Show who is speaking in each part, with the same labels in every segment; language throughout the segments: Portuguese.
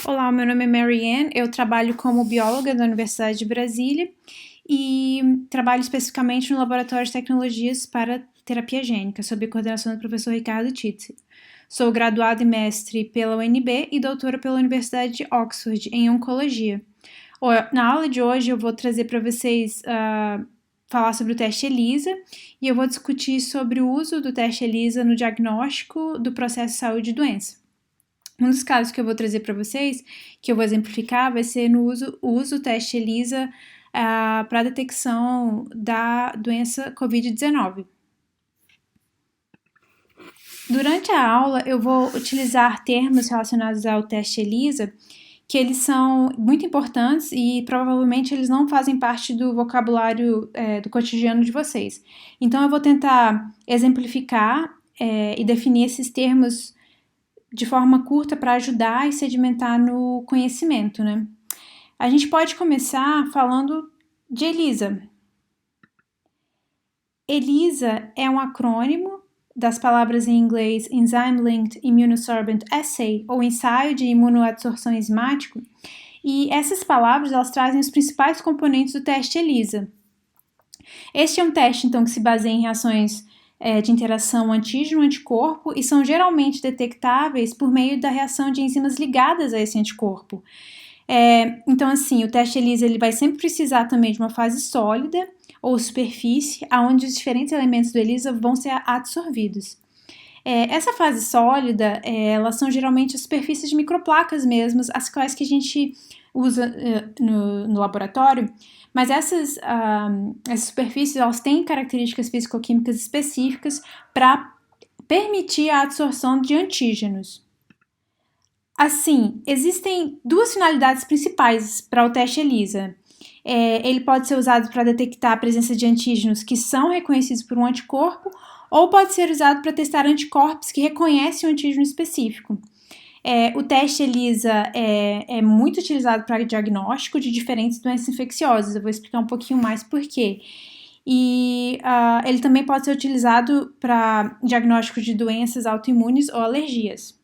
Speaker 1: Olá, meu nome é Marianne, eu trabalho como bióloga da Universidade de Brasília e trabalho especificamente no Laboratório de Tecnologias para Terapia Gênica, sob a coordenação do professor Ricardo Titze. Sou graduada e mestre pela UNB e doutora pela Universidade de Oxford em Oncologia. Na aula de hoje eu vou trazer para vocês falar sobre o teste ELISA e eu vou discutir sobre o uso do teste ELISA no diagnóstico do processo de saúde e doença. Um dos casos que eu vou trazer para vocês, que eu vou exemplificar, vai ser no uso do teste ELISA para a detecção da doença COVID-19. Durante a aula, eu vou utilizar termos relacionados ao teste ELISA, que eles são muito importantes e provavelmente eles não fazem parte do vocabulário do cotidiano de vocês. Então, eu vou tentar exemplificar e definir esses termos de forma curta para ajudar e sedimentar no conhecimento, né? A gente pode começar falando de ELISA. ELISA é um acrônimo das palavras em inglês Enzyme Linked Immunosorbent Assay, ou ensaio de imunoadsorção enzimático, e essas palavras elas trazem os principais componentes do teste ELISA. Este é um teste, então, que se baseia em reações de interação antígeno-anticorpo e são geralmente detectáveis por meio da reação de enzimas ligadas a esse anticorpo. Então, assim, o teste ELISA ele vai sempre precisar também de uma fase sólida ou superfície, onde os diferentes elementos do ELISA vão ser adsorvidos. Essa fase sólida, elas são geralmente as superfícies de microplacas mesmo, as quais que a gente usa no laboratório, mas essas superfícies elas têm características físico-químicas específicas para permitir a adsorção de antígenos. Assim, existem duas finalidades principais para o teste ELISA. Ele pode ser usado para detectar a presença de antígenos que são reconhecidos por um anticorpo, ou pode ser usado para testar anticorpos que reconhecem um antígeno específico. O teste ELISA é muito utilizado para diagnóstico de diferentes doenças infecciosas. Eu vou explicar um pouquinho mais por quê. E ele também pode ser utilizado para diagnóstico de doenças autoimunes ou alergias.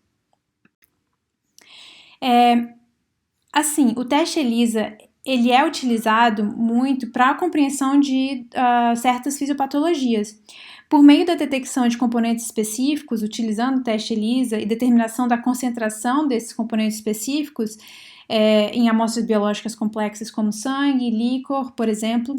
Speaker 1: Assim, o teste ELISA ele é utilizado muito para a compreensão de certas fisiopatologias. Por meio da detecção de componentes específicos, utilizando o teste ELISA e determinação da concentração desses componentes específicos em amostras biológicas complexas como sangue, líquor, por exemplo,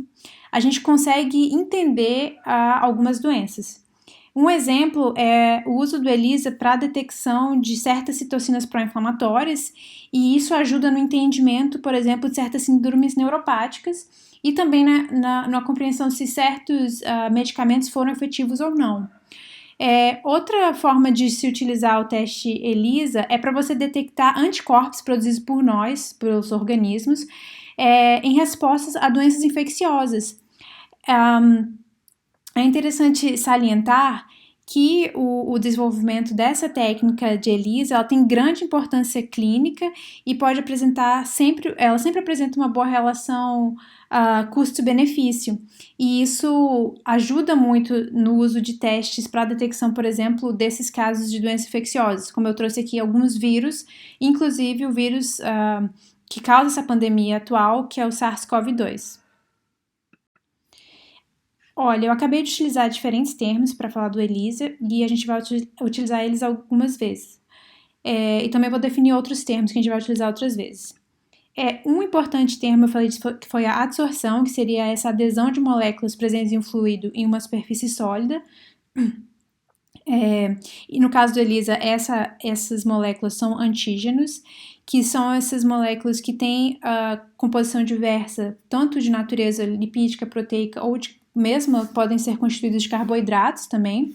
Speaker 1: a gente consegue entender algumas doenças. Um exemplo é o uso do ELISA para a detecção de certas citocinas pró-inflamatórias, e isso ajuda no entendimento, por exemplo, de certas síndromes neuropáticas e também na compreensão se certos medicamentos foram efetivos ou não. Outra forma de se utilizar o teste ELISA é para você detectar anticorpos produzidos por nós, pelos organismos, em respostas a doenças infecciosas. É interessante salientar que o desenvolvimento dessa técnica de ELISA ela tem grande importância clínica e pode ela sempre apresenta uma boa relação custo-benefício. E isso ajuda muito no uso de testes para a detecção, por exemplo, desses casos de doenças infecciosas. Como eu trouxe aqui alguns vírus, inclusive o vírus que causa essa pandemia atual, que é o SARS-CoV-2. Olha, eu acabei de utilizar diferentes termos para falar do ELISA e a gente vai utilizar eles algumas vezes. E também vou definir outros termos que a gente vai utilizar outras vezes. Um importante termo eu falei que foi a adsorção, que seria essa adesão de moléculas presentes em um fluido em uma superfície sólida. E no caso do ELISA, essas moléculas são antígenos, que são essas moléculas que têm composição diversa, tanto de natureza lipídica, proteica ou mesmo podem ser constituídas de carboidratos também.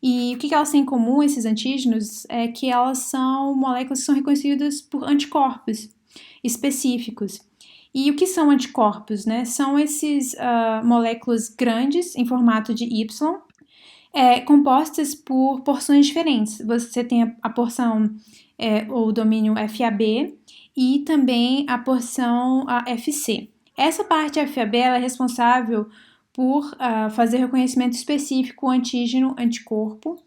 Speaker 1: E o que elas têm em comum, esses antígenos, é que elas são moléculas que são reconhecidas por anticorpos específicos. E o que são anticorpos, né? São esses moléculas grandes em formato de Y, compostas por porções diferentes. Você tem a porção ou domínio FAB e também a porção FC. Essa parte FAB ela é responsável por fazer reconhecimento específico antígeno-anticorpo.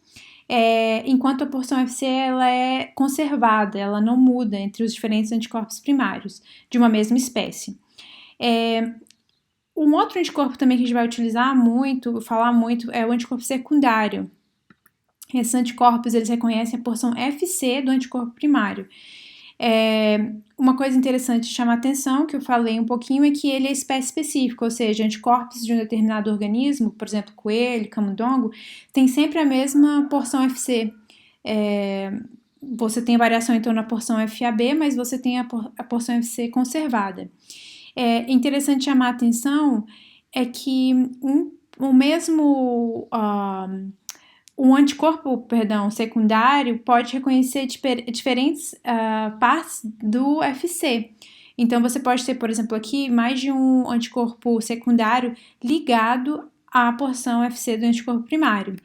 Speaker 1: enquanto a porção FC ela é conservada, ela não muda entre os diferentes anticorpos primários de uma mesma espécie. Um outro anticorpo também que a gente vai utilizar muito, falar muito, é o anticorpo secundário. Esses anticorpos, eles reconhecem a porção FC do anticorpo primário. Uma coisa interessante de chamar atenção, que eu falei um pouquinho, é que ele é espécie específica, ou seja, anticorpos de um determinado organismo, por exemplo, coelho, camundongo, tem sempre a mesma porção FC. Você tem variação, então, na porção FAB, mas você tem a porção FC conservada. Interessante chamar atenção é que um anticorpo, secundário pode reconhecer diferentes partes do FC. Então, você pode ter, por exemplo, aqui mais de um anticorpo secundário ligado à porção FC do anticorpo primário.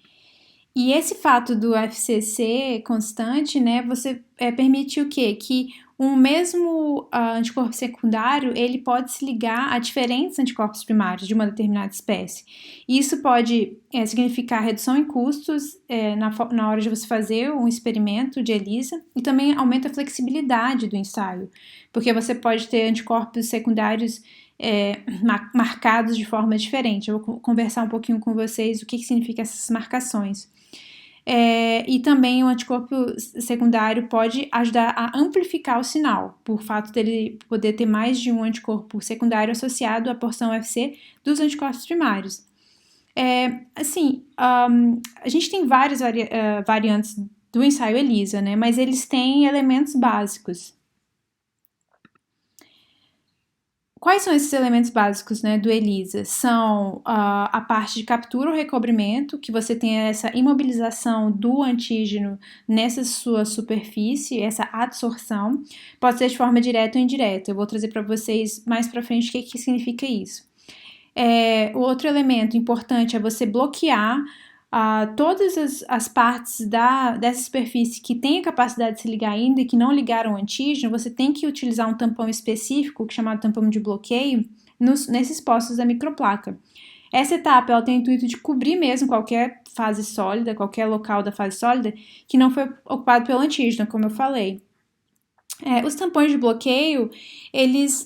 Speaker 1: E esse fato do FC ser constante, né, você permite o quê? Que um mesmo anticorpo secundário, ele pode se ligar a diferentes anticorpos primários de uma determinada espécie. Isso pode significar redução em custos na hora de você fazer um experimento de ELISA e também aumenta a flexibilidade do ensaio, porque você pode ter anticorpos secundários marcados de forma diferente. Eu vou conversar um pouquinho com vocês o que significa essas marcações. E também o anticorpo secundário pode ajudar a amplificar o sinal, por fato dele poder ter mais de um anticorpo secundário associado à porção FC dos anticorpos primários. A gente tem várias variantes do ensaio ELISA, né, mas eles têm elementos básicos. Quais são esses elementos básicos, né, do ELISA? São a parte de captura ou recobrimento, que você tem essa imobilização do antígeno nessa sua superfície, essa adsorção. Pode ser de forma direta ou indireta. Eu vou trazer para vocês mais para frente o que significa isso. O outro elemento importante é você bloquear todas as partes dessa superfície que tem a capacidade de se ligar ainda e que não ligaram o antígeno. Você tem que utilizar um tampão específico, chamado tampão de bloqueio, nesses postos da microplaca. Essa etapa ela tem o intuito de cobrir mesmo qualquer fase sólida, qualquer local da fase sólida que não foi ocupado pelo antígeno, como eu falei. Os tampões de bloqueio, eles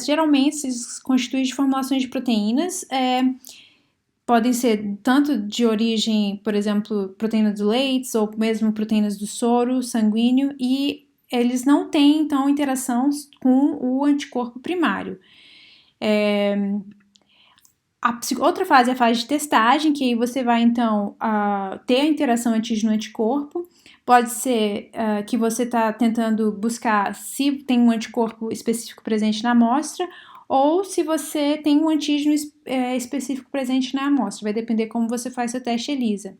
Speaker 1: geralmente se constituem de formulações de proteínas, podem ser tanto de origem, por exemplo, proteína do leite ou mesmo proteínas do soro sanguíneo, e eles não têm, então, interação com o anticorpo primário. Outra fase é a fase de testagem, que aí você vai, então, ter a interação antígeno-anticorpo. Pode ser que você está tentando buscar se tem um anticorpo específico presente na amostra, ou se você tem um antígeno específico presente na amostra. Vai depender como você faz seu teste ELISA.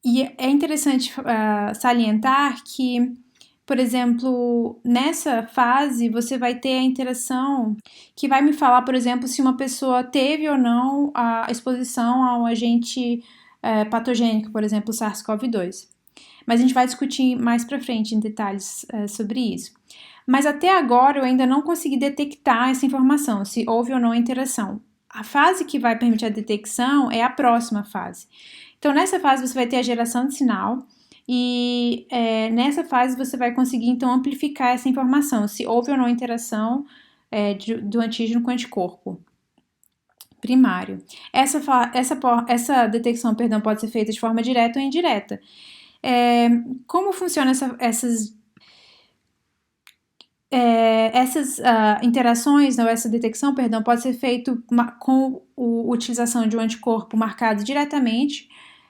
Speaker 1: E é interessante salientar que, por exemplo, nessa fase você vai ter a interação que vai me falar, por exemplo, se uma pessoa teve ou não a exposição a um agente patogênico, por exemplo, o SARS-CoV-2. Mas a gente vai discutir mais para frente em detalhes sobre isso. Mas até agora eu ainda não consegui detectar essa informação, se houve ou não interação. A fase que vai permitir a detecção é a próxima fase. Então, nessa fase você vai ter a geração de sinal e nessa fase você vai conseguir, então, amplificar essa informação, se houve ou não interação do antígeno com o anticorpo primário. Essa detecção, pode ser feita de forma direta ou indireta. Como funcionam essas interações, não, essa detecção, pode ser feito com a utilização de um anticorpo marcado diretamente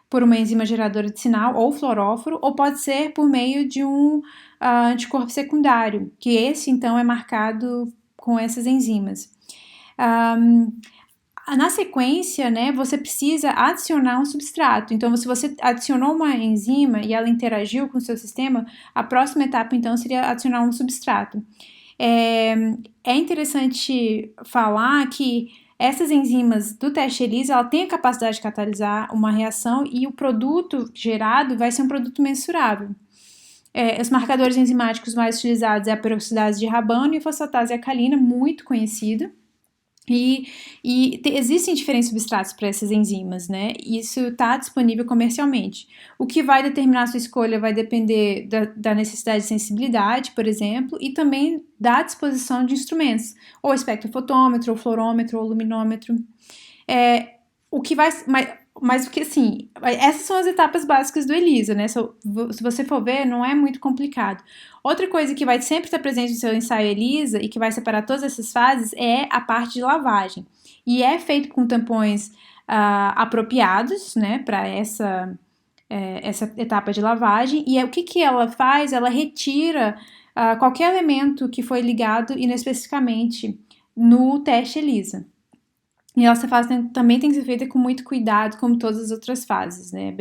Speaker 1: por uma enzima geradora de sinal, ou fluoróforo, ou pode ser por meio de um anticorpo secundário, que esse, então, é marcado com essas enzimas. Na sequência, né, você precisa adicionar um substrato. Então, se você adicionou uma enzima e ela interagiu com o seu sistema, a próxima etapa, então, seria adicionar um substrato. É interessante falar que essas enzimas do teste ELISA, ela tem a capacidade de catalisar uma reação e o produto gerado vai ser um produto mensurável. Os marcadores enzimáticos mais utilizados é a peroxidase de Rabano e a fosfatase alcalina, muito conhecida. Existem diferentes substratos para essas enzimas, né? Isso está disponível comercialmente. O que vai determinar a sua escolha vai depender da necessidade de sensibilidade, por exemplo, e também da disposição de instrumentos, ou espectrofotômetro, ou fluorômetro, ou luminômetro. O que vai. Mas o que assim, essas são as etapas básicas do ELISA, né? Se você for ver, não é muito complicado. Outra coisa que vai sempre estar presente no seu ensaio ELISA e que vai separar todas essas fases é a parte de lavagem. E é feito com tampões apropriados, né, para essa etapa de lavagem. E o que ela faz? Ela retira qualquer elemento que foi ligado inespecificamente no teste ELISA. E essa fase também tem que ser feita com muito cuidado, como todas as outras fases, né?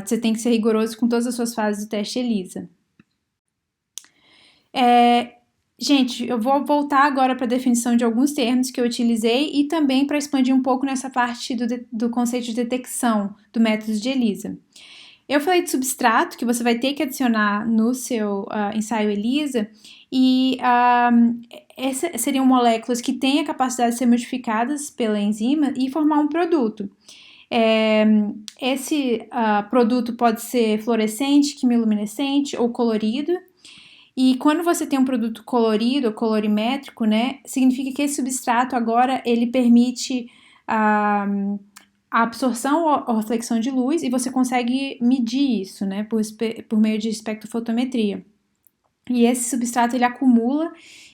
Speaker 1: Você tem que ser rigoroso com todas as suas fases do teste ELISA. Gente, eu vou voltar agora para a definição de alguns termos que eu utilizei e também para expandir um pouco nessa parte do conceito de detecção do método de ELISA. Eu falei de substrato, que você vai ter que adicionar no seu ensaio ELISA, e essas seriam moléculas que têm a capacidade de ser modificadas pela enzima e formar um produto. Esse produto pode ser fluorescente, quimiluminescente ou colorido. E quando você tem um produto colorido ou colorimétrico, né, significa que esse substrato agora ele permite a absorção ou reflexão de luz e você consegue medir isso, né, por meio de espectrofotometria. E esse substrato ele acumula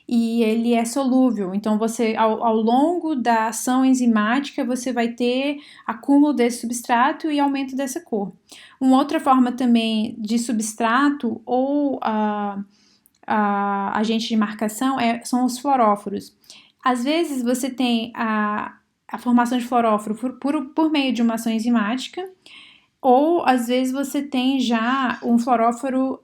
Speaker 1: e ele é solúvel. Então, você, ao longo da ação enzimática, você vai ter acúmulo desse substrato e aumento dessa cor. Uma outra forma também de substrato ou agente de marcação são os fluoróforos. Às vezes, você tem a formação de fluoróforo por meio de uma ação enzimática, ou às vezes você tem já um fluoróforo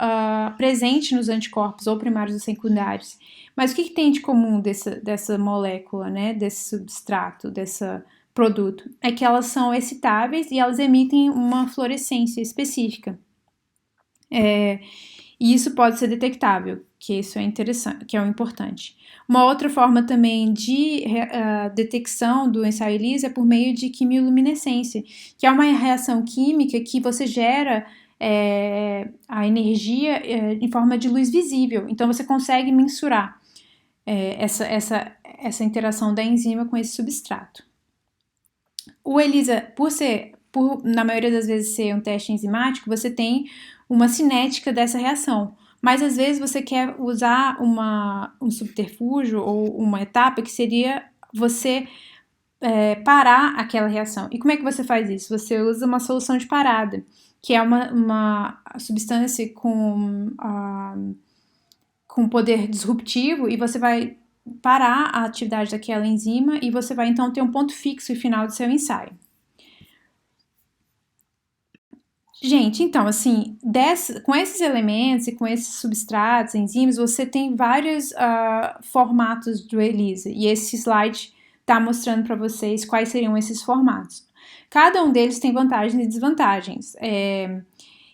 Speaker 1: presente nos anticorpos, ou primários ou secundários. Mas o que tem de comum dessa molécula, né, desse substrato, desse produto? É que elas são excitáveis e elas emitem uma fluorescência específica. E isso pode ser detectável, que isso é interessante, que é o importante. Uma outra forma também de detecção do ensaio ELISA é por meio de quimiluminescência, que é uma reação química que você gera a energia em forma de luz visível. Então você consegue mensurar essa interação da enzima com esse substrato. O ELISA, na maioria das vezes ser um teste enzimático, você tem uma cinética dessa reação. Mas às vezes você quer usar um subterfúgio ou uma etapa que seria você parar aquela reação. E como é que você faz isso? Você usa uma solução de parada, que é uma substância com poder disruptivo, e você vai parar a atividade daquela enzima e você vai então ter um ponto fixo e final do seu ensaio. Gente, então, assim, com esses elementos e com esses substratos, enzimas, você tem vários formatos do ELISA, e esse slide está mostrando para vocês quais seriam esses formatos. Cada um deles tem vantagens e desvantagens,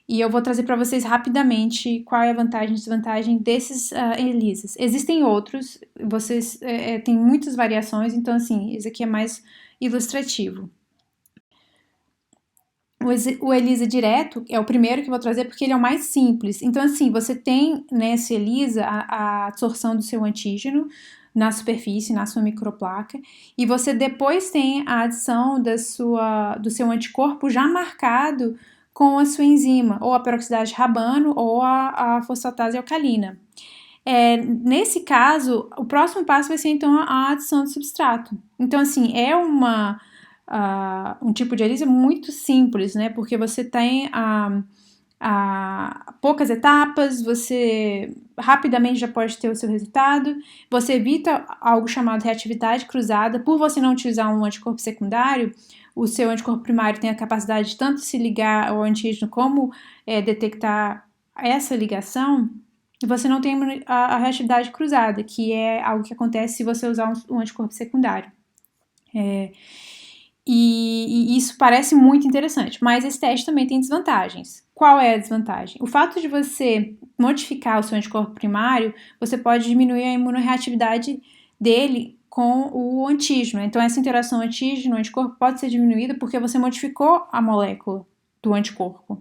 Speaker 1: e eu vou trazer para vocês rapidamente qual é a vantagem e desvantagem desses ELISAs. Existem outros, vocês têm muitas variações, então, assim, esse aqui é mais ilustrativo. O ELISA direto é o primeiro que eu vou trazer porque ele é o mais simples. Então, assim, você tem nesse ELISA a absorção do seu antígeno na superfície, na sua microplaca, e você depois tem a adição do seu anticorpo já marcado com a sua enzima, ou a peroxidase de Rabano ou a fosfatase alcalina. Nesse caso, o próximo passo vai ser, então, a adição do substrato. Então, assim, é um tipo de ELISA muito simples, né? Porque você tem poucas etapas, você rapidamente já pode ter o seu resultado, você evita algo chamado reatividade cruzada. Por você não utilizar um anticorpo secundário, o seu anticorpo primário tem a capacidade de tanto se ligar ao antígeno como detectar essa ligação, e você não tem a reatividade cruzada, que é algo que acontece se você usar um anticorpo secundário. E isso parece muito interessante, mas esse teste também tem desvantagens. Qual é a desvantagem? O fato de você modificar o seu anticorpo primário, você pode diminuir a imunorreatividade dele com o antígeno. Então, essa interação antígeno-anticorpo pode ser diminuída porque você modificou a molécula do anticorpo.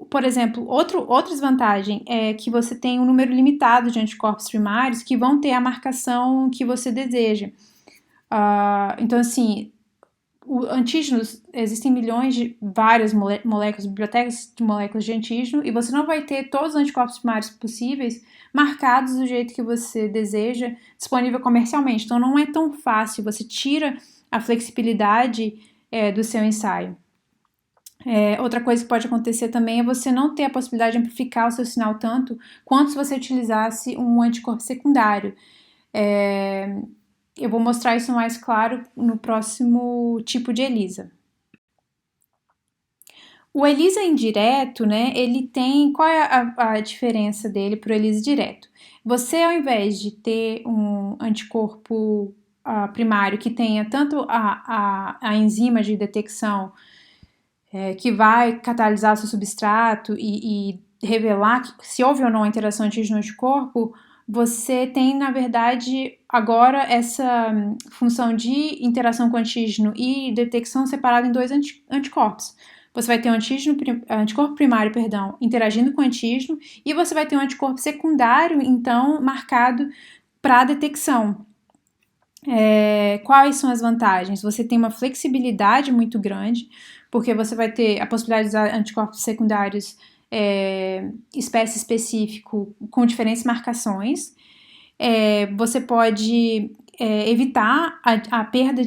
Speaker 1: Por exemplo, outra desvantagem é que você tem um número limitado de anticorpos primários que vão ter a marcação que você deseja. Então, assim, antígenos, existem milhões de várias moléculas, bibliotecas de moléculas de antígeno, e você não vai ter todos os anticorpos primários possíveis marcados do jeito que você deseja, disponível comercialmente. Então, não é tão fácil, você tira a flexibilidade do seu ensaio. Outra coisa que pode acontecer também é você não ter a possibilidade de amplificar o seu sinal tanto quanto se você utilizasse um anticorpo secundário. Eu vou mostrar isso mais claro no próximo tipo de ELISA. O ELISA indireto, né, ele tem... Qual é a diferença dele para o ELISA direto? Você, ao invés de ter um anticorpo primário que tenha tanto a enzima de detecção que vai catalisar o seu substrato e revelar se houve ou não a interação antígeno-anticorpo, você tem, na verdade, agora essa função de interação com antígeno e detecção separada em dois anticorpos. Você vai ter um anticorpo primário, interagindo com o antígeno, e você vai ter um anticorpo secundário, então, marcado para detecção. Quais são as vantagens? Você tem uma flexibilidade muito grande, porque você vai ter a possibilidade de usar anticorpos secundários espécie específico com diferentes marcações. Você pode evitar a perda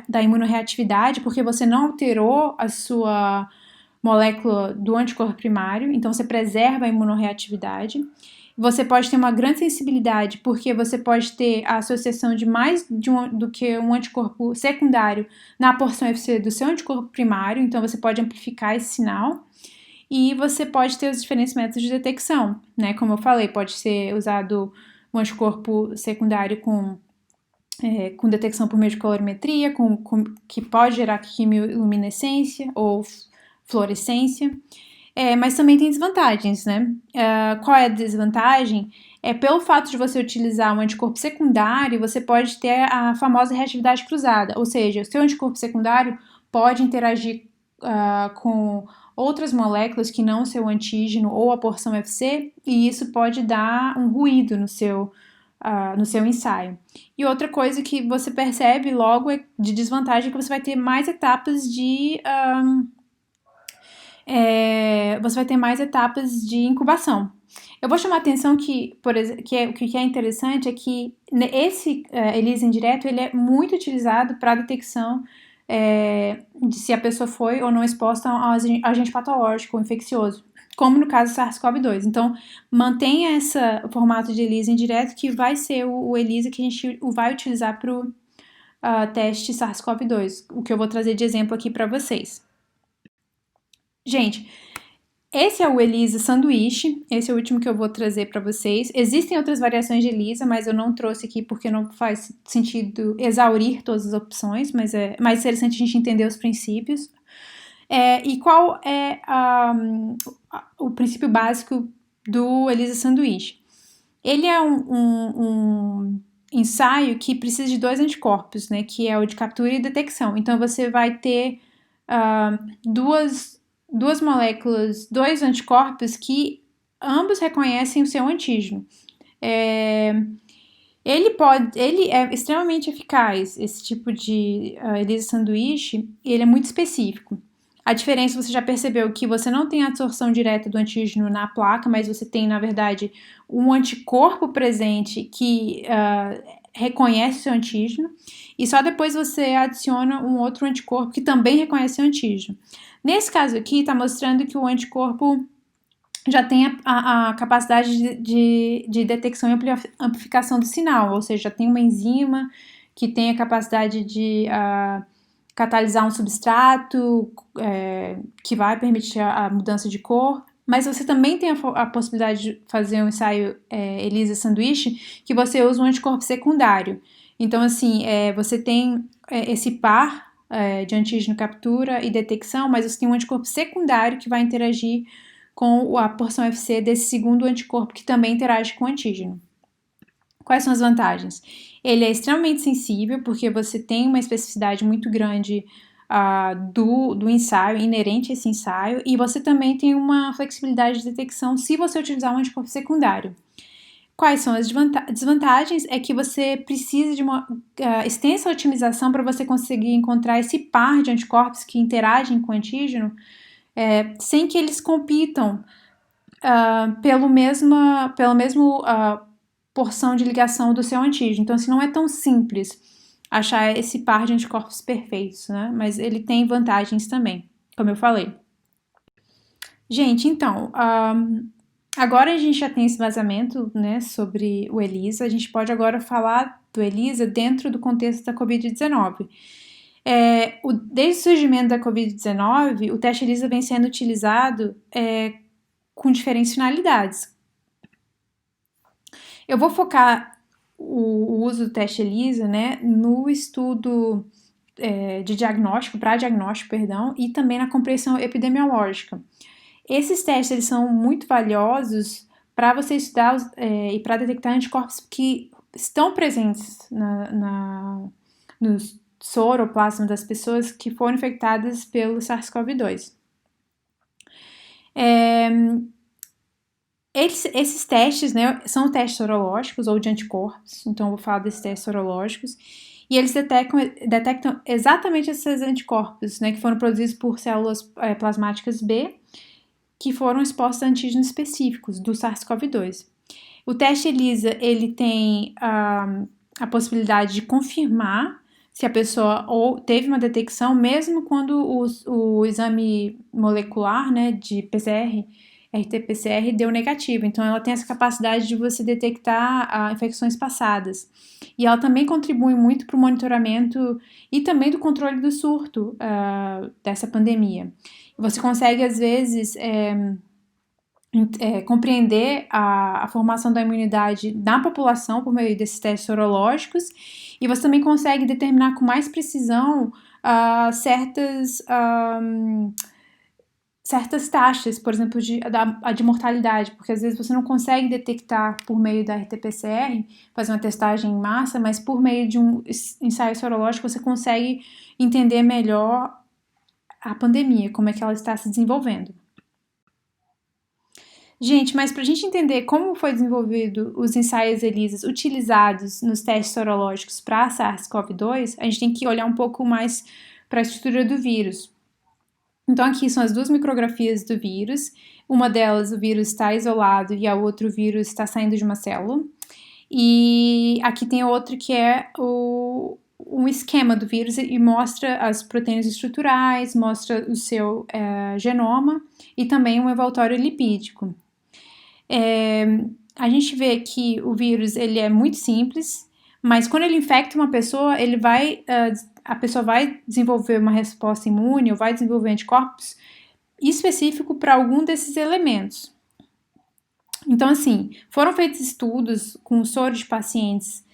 Speaker 1: da imunorreatividade, porque você não alterou a sua molécula do anticorpo primário, então você preserva a imunorreatividade. Você pode ter uma grande sensibilidade, porque você pode ter a associação de mais do que um anticorpo secundário na porção FC do seu anticorpo primário, então você pode amplificar esse sinal. E você pode ter os diferentes métodos de detecção, né? Como eu falei, pode ser usado um anticorpo secundário com detecção por meio de colorimetria, que pode gerar quimioluminescência ou fluorescência. Mas também tem desvantagens, né? Qual é a desvantagem? Pelo fato de você utilizar um anticorpo secundário, você pode ter a famosa reatividade cruzada, ou seja, o seu anticorpo secundário pode interagir com outras moléculas que não o seu antígeno ou a porção FC, e isso pode dar um ruído no seu ensaio. E outra coisa que você percebe logo de desvantagem é que você vai ter mais etapas de incubação. Eu vou chamar a atenção que, o que é interessante é que esse ELISA indireto ele é muito utilizado para a detecção de se a pessoa foi ou não exposta a um agente patológico ou infeccioso, como no caso do SARS-CoV-2. Então, mantenha esse formato de ELISA indireto, que vai ser o ELISA que a gente vai utilizar para o teste SARS-CoV-2, o que eu vou trazer de exemplo aqui para vocês. Gente, esse é o ELISA sanduíche, esse é o último que eu vou trazer para vocês. Existem outras variações de ELISA, mas eu não trouxe aqui porque não faz sentido exaurir todas as opções, mas é mais interessante a gente entender os princípios. E qual é o princípio básico do ELISA sanduíche? Ele é um ensaio que precisa de dois anticorpos, né, que é o de captura e detecção. Então, você vai ter duas moléculas, dois anticorpos que ambos reconhecem o seu antígeno. Ele é extremamente eficaz, esse tipo de ELISA sanduíche, e ele é muito específico. A diferença, você já percebeu que você não tem a absorção direta do antígeno na placa, mas você tem, na verdade, um anticorpo presente que reconhece o seu antígeno, e só depois você adiciona um outro anticorpo que também reconhece o antígeno. Nesse caso aqui, está mostrando que o anticorpo já tem a capacidade de detecção e amplificação do sinal, ou seja, já tem uma enzima que tem a capacidade de catalisar um substrato que vai permitir a mudança de cor, mas você também tem a possibilidade de fazer um ensaio ELISA sanduíche que você usa um anticorpo secundário. Então, assim, você tem esse par de antígeno captura e detecção, mas você tem um anticorpo secundário que vai interagir com a porção FC desse segundo anticorpo que também interage com o antígeno. Quais são as vantagens? Ele é extremamente sensível, porque você tem uma especificidade muito grande do ensaio, inerente a esse ensaio, e você também tem uma flexibilidade de detecção se você utilizar um anticorpo secundário. Quais são as desvantagens? É que você precisa de uma extensa otimização para você conseguir encontrar esse par de anticorpos que interagem com o antígeno sem que eles compitam pela mesma porção de ligação do seu antígeno. Então, assim, não é tão simples achar esse par de anticorpos perfeitos, né? Mas ele tem vantagens também, como eu falei. Gente, então, agora a gente já tem esse vazamento, né, sobre o ELISA. A gente pode agora falar do ELISA dentro do contexto da Covid-19. Desde o surgimento da Covid-19, o teste ELISA vem sendo utilizado com diferentes finalidades. Eu vou focar o uso do teste ELISA, né, no estudo de diagnóstico, para diagnóstico, perdão, e também na compreensão epidemiológica. Esses testes eles são muito valiosos para você estudar e para detectar anticorpos que estão presentes no soro ou plasma das pessoas que foram infectadas pelo SARS-CoV-2. Esses testes, né, são testes sorológicos ou de anticorpos, então eu vou falar desses testes sorológicos, e eles detectam exatamente esses anticorpos, né, que foram produzidos por células plasmáticas B, que foram expostos a antígenos específicos do SARS-CoV-2. O teste ELISA, ele tem a possibilidade de confirmar se a pessoa ou teve uma detecção, mesmo quando o exame molecular, né, de PCR, RT-PCR, deu negativo. Então, ela tem essa capacidade de você detectar infecções passadas. E ela também contribui muito para o monitoramento e também do controle do surto dessa pandemia. Você consegue, às vezes, compreender a formação da imunidade na população por meio desses testes sorológicos, e você também consegue determinar com mais precisão certas taxas, por exemplo, de mortalidade, porque às vezes você não consegue detectar por meio da RT-PCR, fazer uma testagem em massa, mas por meio de um ensaio sorológico você consegue entender melhor a pandemia, como é que ela está se desenvolvendo. Gente, mas para a gente entender como foi desenvolvido os ensaios ELISA utilizados nos testes sorológicos para SARS-CoV-2, a gente tem que olhar um pouco mais para a estrutura do vírus. Então, aqui são as duas micrografias do vírus. Uma delas, o vírus está isolado e a outra, o vírus está saindo de uma célula. E aqui tem outro que é um esquema do vírus e mostra as proteínas estruturais, mostra o seu genoma e também um envoltório lipídico. A gente vê que o vírus ele é muito simples, mas quando ele infecta uma pessoa, a pessoa vai desenvolver uma resposta imune ou vai desenvolver anticorpos específico para algum desses elementos. Então, assim, foram feitos estudos com soro de pacientes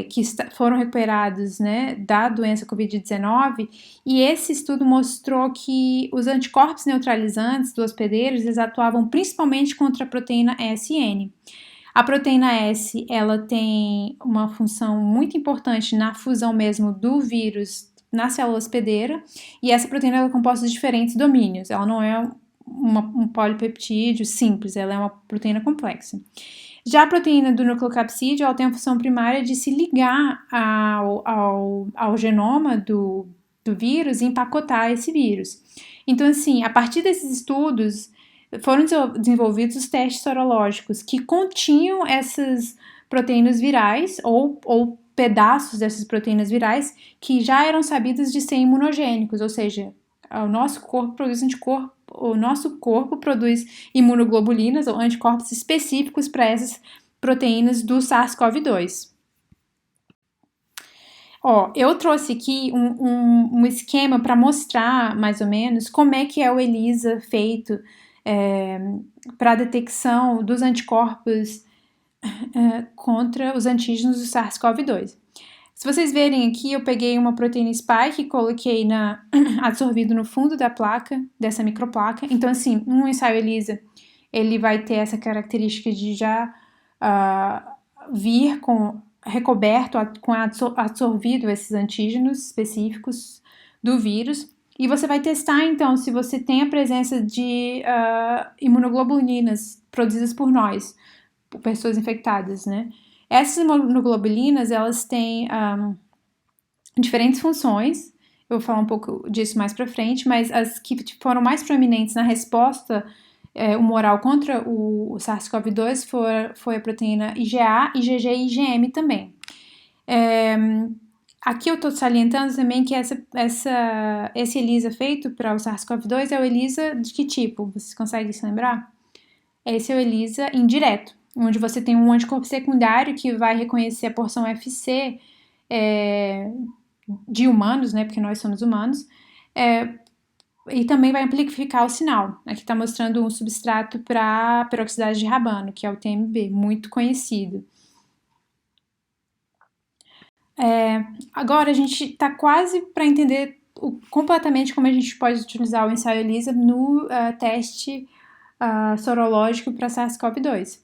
Speaker 1: que foram recuperados, né, da doença Covid-19, e esse estudo mostrou que os anticorpos neutralizantes do hospedeiro, eles atuavam principalmente contra a proteína SN. A proteína S, ela tem uma função muito importante na fusão mesmo do vírus na célula hospedeira, e essa proteína é composta de diferentes domínios, ela não é um polipeptídeo simples, ela é uma proteína complexa. Já a proteína do nucleocapsídeo, ela tem a função primária de se ligar ao genoma do vírus e empacotar esse vírus. Então, assim, a partir desses estudos, foram desenvolvidos os testes sorológicos que continham essas proteínas virais ou pedaços dessas proteínas virais que já eram sabidas de ser imunogênicos, ou seja, o nosso corpo produz anticorpo, o nosso corpo produz imunoglobulinas ou anticorpos específicos para essas proteínas do SARS-CoV-2. Eu trouxe aqui um esquema para mostrar mais ou menos como é que é o ELISA feito para a detecção dos anticorpos contra os antígenos do SARS-CoV-2. Se vocês verem aqui, eu peguei uma proteína spike e coloquei absorvido no fundo da placa, dessa microplaca. Então, assim, um ensaio ELISA, ele vai ter essa característica de já vir com absorvido esses antígenos específicos do vírus. E você vai testar, então, se você tem a presença de imunoglobulinas produzidas por nós, por pessoas infectadas, né? Essas imunoglobulinas, elas têm diferentes funções. Eu vou falar um pouco disso mais pra frente, mas as que foram mais proeminentes na resposta humoral contra o SARS-CoV-2 foi a proteína IgA, IgG e IgM também. Aqui eu estou salientando também que esse ELISA feito para o SARS-CoV-2 é o ELISA de que tipo? Vocês conseguem se lembrar? Esse é o ELISA indireto, onde você tem um anticorpo secundário que vai reconhecer a porção FC de humanos, né? Porque nós somos humanos, e também vai amplificar o sinal. Aqui está mostrando um substrato para peroxidase de rabano, que é o TMB, muito conhecido. Agora a gente está quase para entender completamente como a gente pode utilizar o ensaio ELISA no teste sorológico para SARS-CoV-2.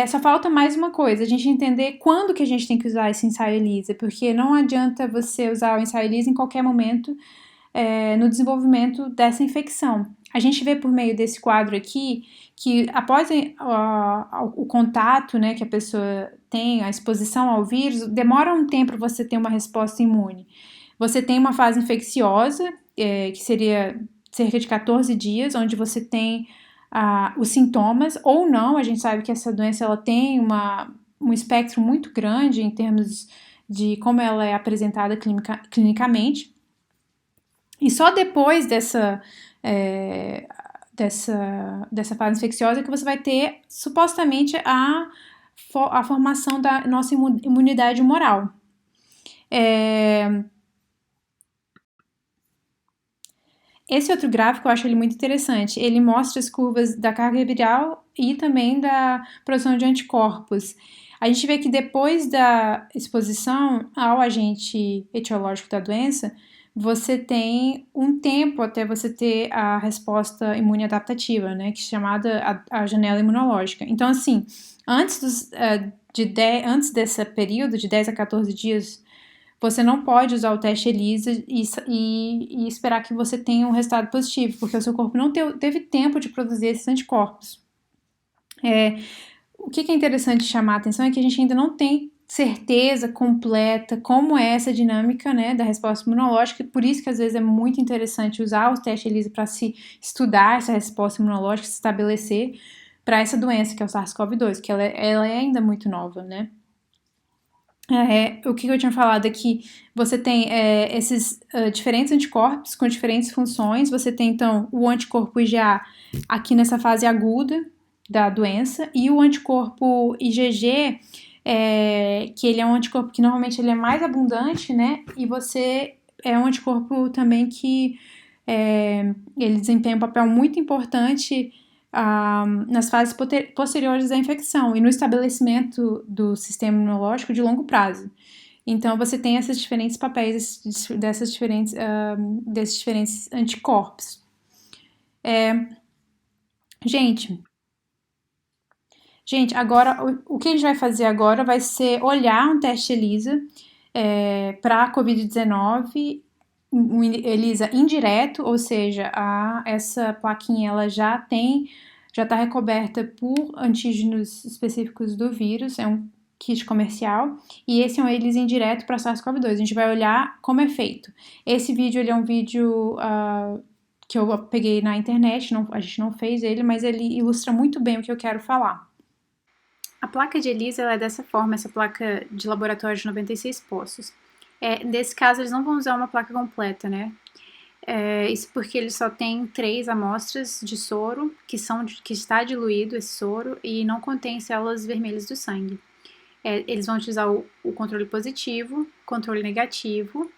Speaker 1: Só falta mais uma coisa, a gente entender quando que a gente tem que usar esse ensaio ELISA, porque não adianta você usar o ensaio ELISA em qualquer momento no desenvolvimento dessa infecção. A gente vê por meio desse quadro aqui que após o contato, né, que a pessoa tem, a exposição ao vírus, demora um tempo para você ter uma resposta imune. Você tem uma fase infecciosa, que seria cerca de 14 dias, onde você tem os sintomas, ou não, a gente sabe que essa doença ela tem um espectro muito grande em termos de como ela é apresentada clinicamente. E só depois dessa fase infecciosa que você vai ter, supostamente, a formação da nossa imunidade humoral. Esse outro gráfico eu acho ele muito interessante. Ele mostra as curvas da carga viral e também da produção de anticorpos. A gente vê que depois da exposição ao agente etiológico da doença, você tem um tempo até você ter a resposta imune adaptativa, né, que é chamada a janela imunológica. Então, assim, antes desse período de 10 a 14 dias, você não pode usar o teste ELISA e esperar que você tenha um resultado positivo, porque o seu corpo não teve tempo de produzir esses anticorpos. O que é interessante chamar a atenção é que a gente ainda não tem certeza completa como é essa dinâmica, né, da resposta imunológica, por isso que às vezes é muito interessante usar o teste ELISA para se estudar essa resposta imunológica, se estabelecer para essa doença que é o SARS-CoV-2, que ela é ainda muito nova, né. O que eu tinha falado é que você tem esses diferentes anticorpos com diferentes funções. Você tem, então, o anticorpo IgA aqui nessa fase aguda da doença e o anticorpo IgG, que ele é um anticorpo que normalmente ele é mais abundante, né? E você é um anticorpo também que ele desempenha um papel muito importante nas fases posteriores da infecção e no estabelecimento do sistema imunológico de longo prazo. Então, você tem esses diferentes papéis desses diferentes anticorpos. Gente, agora, o que a gente vai fazer agora vai ser olhar um teste ELISA para a COVID-19, um ELISA indireto, ou seja, essa plaquinha ela já está recoberta por antígenos específicos do vírus, é um kit comercial, e esse é um ELISA indireto para SARS-CoV-2. A gente vai olhar como é feito. Esse vídeo ele é um vídeo que eu peguei na internet, a gente não fez ele, mas ele ilustra muito bem o que eu quero falar. A placa de ELISA ela é dessa forma, essa placa de laboratório de 96 poços. Nesse caso, eles não vão usar uma placa completa, né? Isso porque eles só têm 3 amostras de soro, que está diluído esse soro, e não contém células vermelhas do sangue. Eles vão utilizar o controle positivo, controle negativo,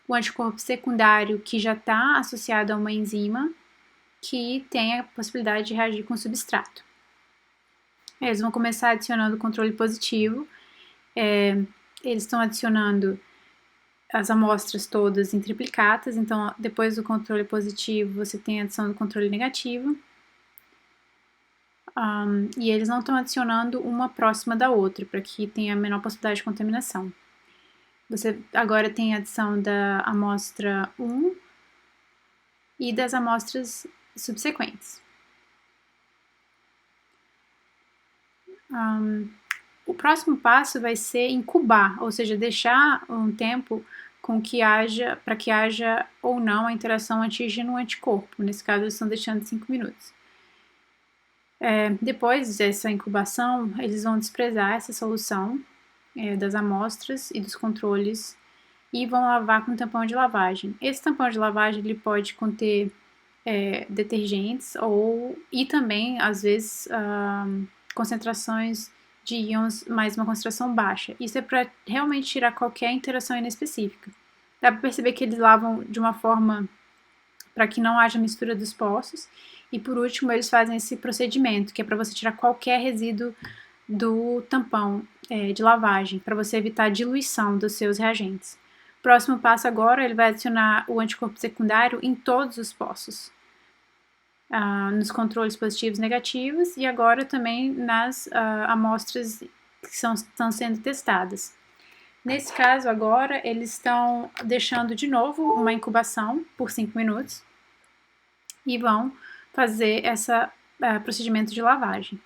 Speaker 1: o anticorpo secundário, que já está associado a uma enzima, que tem a possibilidade de reagir com o substrato. Eles vão começar adicionando o controle positivo, eles estão adicionando as amostras todas em triplicatas, então depois do controle positivo você tem a adição do controle negativo. e eles não estão adicionando uma próxima da outra, para que tenha a menor possibilidade de contaminação. Você agora tem a adição da amostra 1 e das amostras subsequentes. O próximo passo vai ser incubar, ou seja, deixar um tempo para que haja ou não a interação antígeno-anticorpo. Nesse caso, eles estão deixando 5 minutos. Depois dessa incubação, eles vão desprezar essa solução das amostras e dos controles e vão lavar com tampão de lavagem. Esse tampão de lavagem ele pode conter detergentes e também, às vezes, concentrações de íons, mas uma concentração baixa. Isso é para realmente tirar qualquer interação inespecífica. Dá para perceber que eles lavam de uma forma para que não haja mistura dos poços. E por último, eles fazem esse procedimento, que é para você tirar qualquer resíduo do tampão de lavagem, para você evitar a diluição dos seus reagentes. Próximo passo agora, ele vai adicionar o anticorpo secundário em todos os poços. Nos controles positivos e negativos e agora também nas amostras que estão sendo testadas. Nesse caso agora, eles estão deixando de novo uma incubação por 5 minutos e vão fazer esse procedimento de lavagem.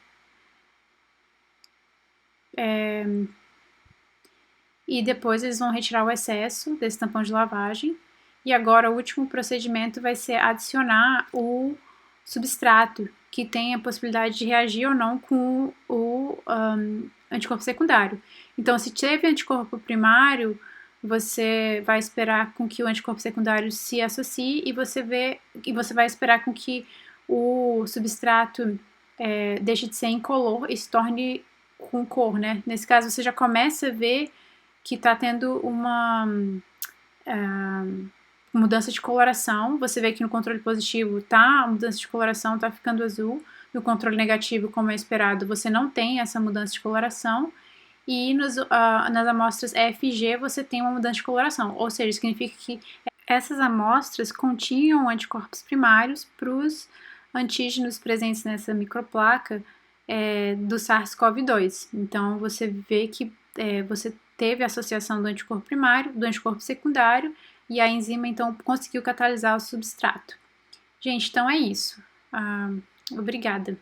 Speaker 1: E depois eles vão retirar o excesso desse tampão de lavagem. E agora o último procedimento vai ser adicionar o substrato, que tem a possibilidade de reagir ou não com o anticorpo secundário. Então, se teve anticorpo primário, você vai esperar com que o anticorpo secundário se associe e você vai esperar com que o substrato deixe de ser incolor e se torne com cor, né? Nesse caso, você já começa a ver que está tendo uma mudança de coloração. Você vê que no controle positivo a mudança de coloração está ficando azul. No controle negativo, como é esperado, você não tem essa mudança de coloração. E nas amostras F e G você tem uma mudança de coloração. Ou seja, significa que essas amostras continham anticorpos primários para os antígenos presentes nessa microplaca do SARS-CoV-2. Então, você vê que você teve a associação do anticorpo primário, do anticorpo secundário, e a enzima, então, conseguiu catalisar o substrato. Gente, então é isso. Obrigada.